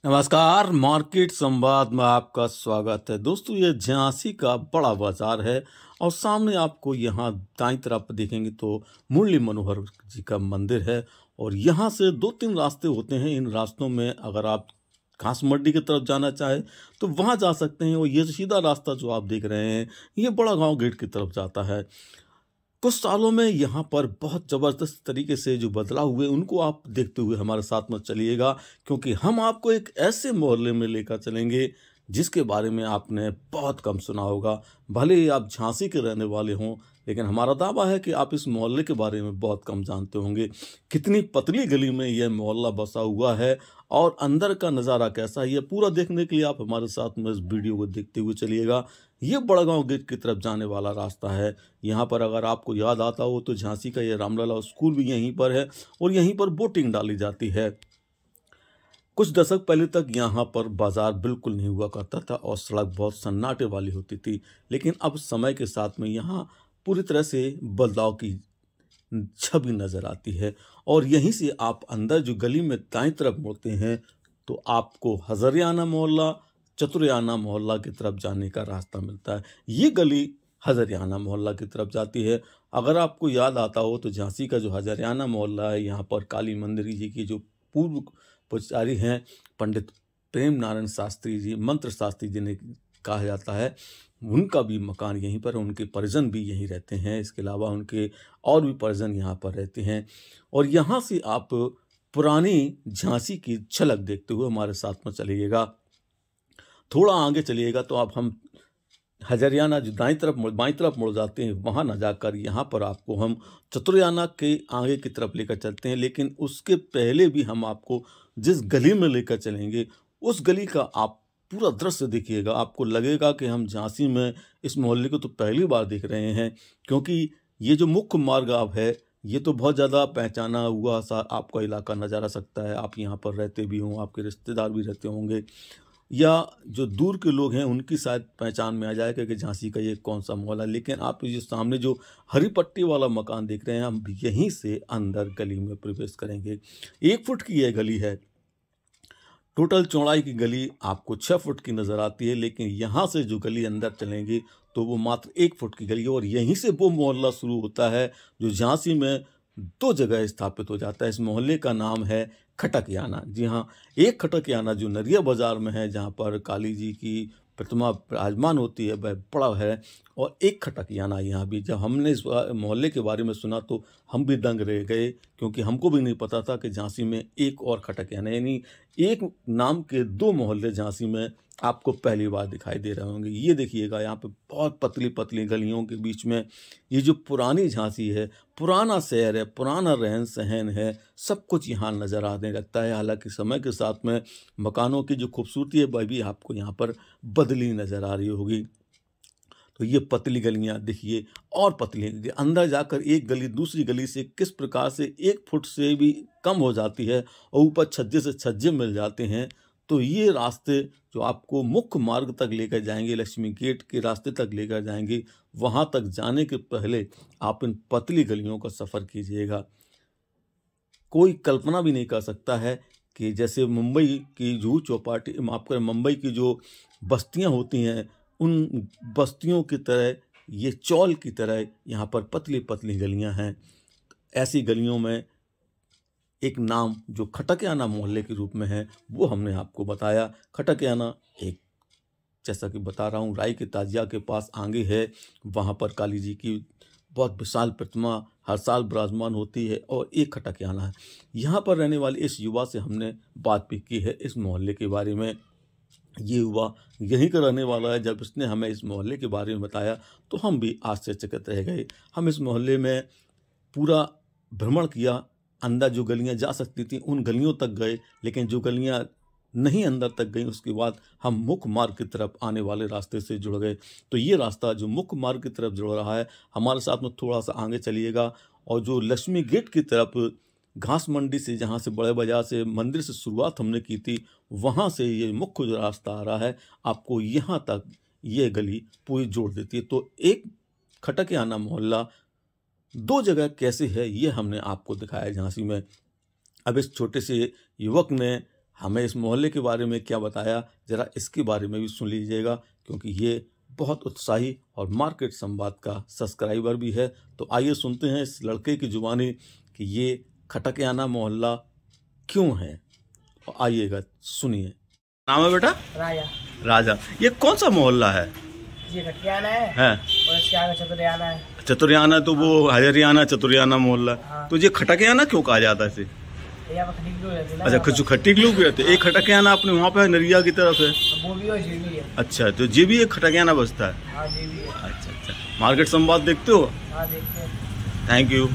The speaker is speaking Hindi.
नमस्कार, मार्केट संवाद में आपका स्वागत है। दोस्तों, ये झांसी का बड़ा बाजार है और सामने आपको यहाँ दाईं तरफ देखेंगे तो मुरली मनोहर जी का मंदिर है और यहाँ से 2-3 रास्ते होते हैं। इन रास्तों में अगर आप घास मंडी की तरफ जाना चाहें तो वहाँ जा सकते हैं और ये सीधा रास्ता जो आप देख रहे हैं, ये बड़ा गाँव गेट की तरफ जाता है। कुछ सालों में यहाँ पर बहुत ज़बरदस्त तरीके से जो बदलाव हुए उनको आप देखते हुए हमारे साथ में चलिएगा, क्योंकि हम आपको एक ऐसे मोहल्ले में लेकर चलेंगे जिसके बारे में आपने बहुत कम सुना होगा। भले ही आप झांसी के रहने वाले हों, लेकिन हमारा दावा है कि आप इस मोहल्ले के बारे में बहुत कम जानते होंगे। कितनी पतली गली में यह मोहल्ला बसा हुआ है और अंदर का नज़ारा कैसा है, ये पूरा देखने के लिए आप हमारे साथ में इस वीडियो को देखते हुए चलिएगा। ये बड़गांव गेट की तरफ जाने वाला रास्ता है। यहाँ पर अगर आपको याद आता हो तो झांसी का ये रामलला स्कूल भी यहीं पर है और यहीं पर बोटिंग डाली जाती है। कुछ दशक पहले तक यहाँ पर बाजार बिल्कुल नहीं हुआ करता था और सड़क बहुत सन्नाटे वाली होती थी, लेकिन अब समय के साथ में यहाँ पूरी तरह से बदलाव की छवि नज़र आती है। और यहीं से आप अंदर जो गली में दाईं तरफ मुड़ते हैं तो आपको हज़रियाना मोहल्ला, चतुरियाना मोहल्ला की तरफ जाने का रास्ता मिलता है। ये गली हज़रियाना मोहल्ला की तरफ जाती है। अगर आपको याद आता हो तो झांसी का जो हज़रियाना मोहल्ला है, यहाँ पर काली मंदिर जी की जो पूर्व पुजारी हैं पंडित प्रेम नारायण शास्त्री जी, मंत्र शास्त्री जिन्हें कहा जाता है, उनका भी मकान यहीं पर है। उनके परिजन भी यहीं रहते हैं। इसके अलावा उनके और भी परिजन यहाँ पर रहते हैं और यहाँ से आप पुरानी झांसी की झलक देखते हुए हमारे साथ में चलिएगा। थोड़ा आगे चलिएगा तो आप हम हज़रियाना जो बाईं तरफ मुड़ जाते हैं, वहाँ ना जाकर यहाँ पर आपको हम चतुरियाना के आगे की तरफ लेकर चलते हैं। लेकिन उसके पहले भी हम आपको जिस गली में लेकर चलेंगे उस गली का आप पूरा दृश्य देखिएगा। आपको लगेगा कि हम झांसी में इस मोहल्ले को तो पहली बार देख रहे हैं, क्योंकि ये जो मुख्य मार्ग आप है, ये तो बहुत ज़्यादा पहचाना हुआ सा आपका इलाका नज़र आ सकता है। आप यहाँ पर रहते भी हों, आपके रिश्तेदार भी रहते होंगे, या जो दूर के लोग हैं उनकी शायद पहचान में आ जाएगा कि झांसी का ये कौन सा मोहल्ला है। लेकिन आप ये सामने जो हरी पट्टी वाला मकान देख रहे हैं, हम यहीं से अंदर गली में प्रवेश करेंगे। 1 फुट की यह गली है। टोटल चौड़ाई की गली आपको 6 फुट की नज़र आती है, लेकिन यहाँ से जो गली अंदर चलेंगे तो वो मात्र 1 फुट की गली है और यहीं से वो मोहल्ला शुरू होता है जो झांसी में 2 जगह स्थापित हो जाता है। इस मोहल्ले का नाम है खटकयाना। जी हाँ, एक खटकयाना जो नरिया बाज़ार में है, जहाँ पर काली जी की प्रतिमा विराजमान होती है, वह बड़ा है। और एक खटकयाना यहाँ भी। जब हमने इस मोहल्ले के बारे में सुना तो हम भी दंग रह गए, क्योंकि हमको भी नहीं पता था कि झांसी में एक और खटकयाना, यानी एक नाम के 2 मोहल्ले झांसी में आपको पहली बार दिखाई दे रहे होंगे। ये देखिएगा, यहाँ पे बहुत पतली पतली गलियों के बीच में ये जो पुरानी झांसी है, पुराना शहर है, पुराना रहन सहन है, सब कुछ यहाँ नज़र आने लगता है। हालांकि समय के साथ में मकानों की जो खूबसूरती है वह भी आपको यहाँ पर बदली नज़र आ रही होगी। तो ये पतली गलियाँ देखिए, और पतली अंदर जाकर एक गली दूसरी गली से किस प्रकार से 1 फुट से भी कम हो जाती है और ऊपर छज्जे से छज्जे मिल जाते हैं। तो ये रास्ते जो आपको मुख्य मार्ग तक लेकर जाएंगे, लक्ष्मी गेट के रास्ते तक लेकर जाएंगे, वहाँ तक जाने के पहले आप इन पतली गलियों का सफ़र कीजिएगा। कोई कल्पना भी नहीं कर सकता है कि जैसे मुंबई की जुहू चौपाटी, माफ करें, मुंबई की जो बस्तियां होती हैं, उन बस्तियों की तरह ये चौल की तरह यहाँ पर पतली पतली गलियां हैं। ऐसी गलियों में एक नाम जो खटकयाना मोहल्ले के रूप में है, वो हमने आपको बताया। खटकयाना एक, जैसा कि बता रहा हूँ, राई के ताजिया के पास आगे है। वहाँ पर काली जी की बहुत विशाल प्रतिमा हर साल विराजमान होती है और एक खटकयाना है। यहाँ पर रहने वाले इस युवा से हमने बात भी की है इस मोहल्ले के बारे में। ये युवा यहीं का रहने वाला है। जब इसने हमें इस मोहल्ले के बारे में बताया तो हम भी आश्चर्यचकित रह गए। हम इस मोहल्ले में पूरा भ्रमण किया, अंदर जो गलियां जा सकती थी उन गलियों तक गए, लेकिन जो गलियां नहीं अंदर तक गई उसके बाद हम मुख्य मार्ग की तरफ आने वाले रास्ते से जुड़ गए। तो ये रास्ता जो मुख्य मार्ग की तरफ जुड़ रहा है, हमारे साथ में थोड़ा सा आगे चलिएगा और जो लक्ष्मी गेट की तरफ घास मंडी से, जहाँ से बड़े बाजार से मंदिर से शुरुआत हमने की थी, वहाँ से ये मुख्य जो रास्ता आ रहा है, आपको यहाँ तक ये गली पूरी जोड़ देती है। तो एक खटकयाना मोहल्ला 2 जगह कैसे है ये हमने आपको दिखाया झांसी में। अब इस छोटे से युवक ने हमें इस मोहल्ले के बारे में क्या बताया, ज़रा इसके बारे में भी सुन लीजिएगा, क्योंकि ये बहुत उत्साही और मार्केट संवाद का सब्सक्राइबर भी है। तो आइए सुनते हैं इस लड़के की जुबानी कि ये खटकियाना मोहल्ला क्यों है। आइएगा सुनिए। नाम है बेटा? राजा। राजा, ये कौन सा मोहल्ला है? ये खटकियाना है और इसके आगे चतुरियाना है। चतुरियाना तो वो हरियाणा चतुरियाना मोहल्ला। हाँ। तो ये खटकियाना क्यों कहा जाता है इसे? यहाँ पर खटीक लोग रहते हैं ना। अच्छा, कुछ खट्टी लोग भी रहते हैं। एक खटकियाना अपने वहाँ पे नरिया की तरफ है। वो भी और ये भी है। अच्छा, तो ये भी एक खटकियाना बसता है। हाँ, ये भी है। अच्छा, मार्केट संवाद देखते हो? हाँ, देखते हैं। Thank you.